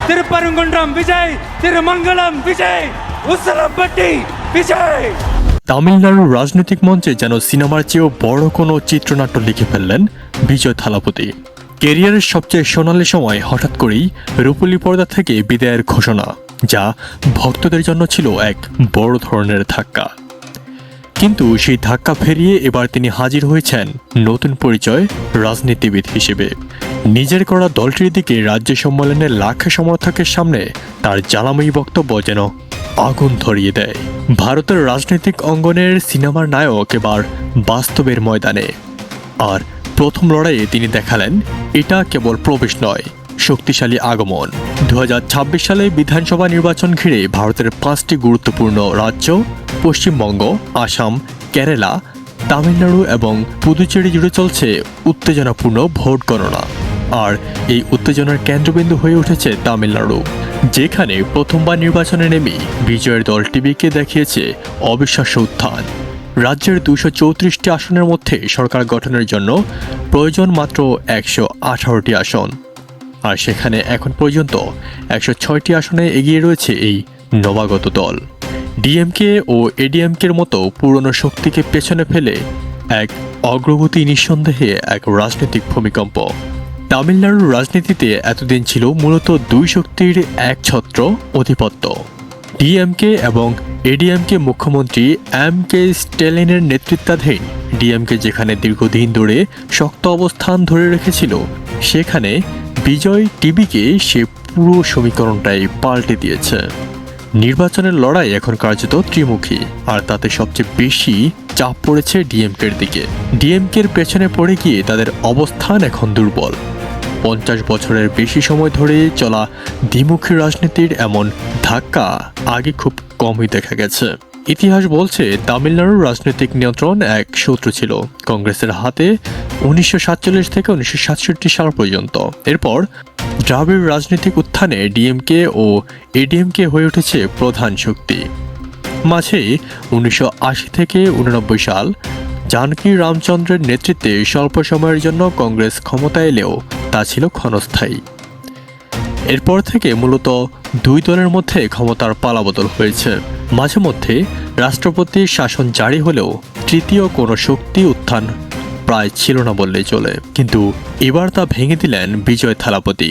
తిరుపరంగుండ్రం విజయ్, తిరుమంగళం విజయ్, ఉసలంపట్టి విజయ్। তামিলনাড়ুর রাজনৈতিক মঞ্চে যেন সিনেমার চেয়েও বড় কোনো চিত্রনাট্য লিখে ফেললেন বিজয় থালাপতি। ক্যারিয়ারের সবচেয়ে সোনালি সময় হঠাৎ করেই রূপলি পর্দা থেকে বিদায়ের ঘোষণা, যা ভক্তদের জন্য ছিল এক বড় ধরনের ধাক্কা। কিন্তু সেই ধাক্কা ফেরিয়ে এবার তিনি হাজির হয়েছেন নতুন পরিচয় রাজনীতিবিদ হিসেবে। নিজের করা দলটির দিকে রাজ্য সম্মেলনের লাখ সমর্থকের সামনে তার জ্বালাময়ী বক্তব্য যেন আগুন ধরিয়ে দেয়। ভারতের রাজনৈতিক অঙ্গনের সিনেমার নায়ক এবার বাস্তবের ময়দানে। আর প্রথম লড়াইয়ে তিনি দেখালেন এটা কেবল প্রবেশ নয়, শক্তিশালী আগমন। 2026 সালে বিধানসভা নির্বাচন ঘিরে ভারতের 5টি গুরুত্বপূর্ণ রাজ্য পশ্চিমবঙ্গ, আসাম, কেরালা, তামিলনাড়ু এবং পুদুচেরি জুড়ে চলছে উত্তেজনাপূর্ণ ভোট গণনা। আর এই উত্তেজনার কেন্দ্রবিন্দু হয়ে উঠেছে তামিলনাড়ু, যেখানে প্রথমবার নির্বাচনে নেমে বিজয়ের দল টিভিকে দেখিয়েছে অবিশ্বাস্য উত্থান। রাজ্যের 234টি আসনের মধ্যে সরকার গঠনের জন্য প্রয়োজন মাত্র 118টি আসন। আর সেখানে এখন পর্যন্ত 106টি আসনে এগিয়ে রয়েছে এই নবাগত দল। ডিএমকে ও এডিএমকের মতো পুরনো শক্তিকে পেছনে ফেলে এক অগ্রগতি নিঃসন্দেহে এক রাজনৈতিক ভূমিকম্প। তামিলনাড়ুর রাজনীতিতে এতদিন ছিল মূলত দুই শক্তির একছত্র আধিপত্য। ডিএমকে এবং এডিএমকে মুখ্যমন্ত্রী এম.কে. স্ট্যালিনের নেতৃত্বাধীন ডিএমকে যেখানে দীর্ঘদিন ধরে শক্ত অবস্থান ধরে রেখেছিল, সেখানে বিজয় টিভিকে সে পুরো সমীকরণটাই পাল্টে দিয়েছে। নির্বাচনের লড়াই এখন কার্যত ত্রিমুখী, আর তাতে সবচেয়ে বেশি চাপ পড়েছে ডিএমকের দিকে। ডিএমকের পেছনে পড়ে গিয়ে তাদের অবস্থান এখন দুর্বল। 50 বছরের বেশি সময় ধরে চলা দ্বিমুখী রাজনীতির এমন ধাক্কা আগে খুব কমই দেখা গেছে। ইতিহাস বলছে তামিলনাড়ুর রাজনৈতিক নিয়ন্ত্রণ এক শত্রু ছিল কংগ্রেসের হাতে 1947 থেকে 1967 সাল পর্যন্ত। এরপর দ্রাবিড় রাজনৈতিক উত্থানে ডিএমকে ও এডিএমকে হয়ে উঠেছে প্রধান শক্তি। মাঝে 1980 থেকে 1989 সাল জানকী রামচন্দ্রের নেতৃত্বে স্বল্প সময়ের জন্য কংগ্রেস ক্ষমতা এলেও তা ছিল ক্ষণস্থায়ী। এরপর থেকে মূলত দুই দলের মধ্যে ক্ষমতার পালাবদল হয়েছে। মাঝে মধ্যে রাষ্ট্রপতির শাসন জারি হলেও তৃতীয় কোনো শক্তি উত্থান প্রায় ছিল না বললেই চলে। কিন্তু এবার তা ভেঙে দিলেন বিজয় থালাপতি।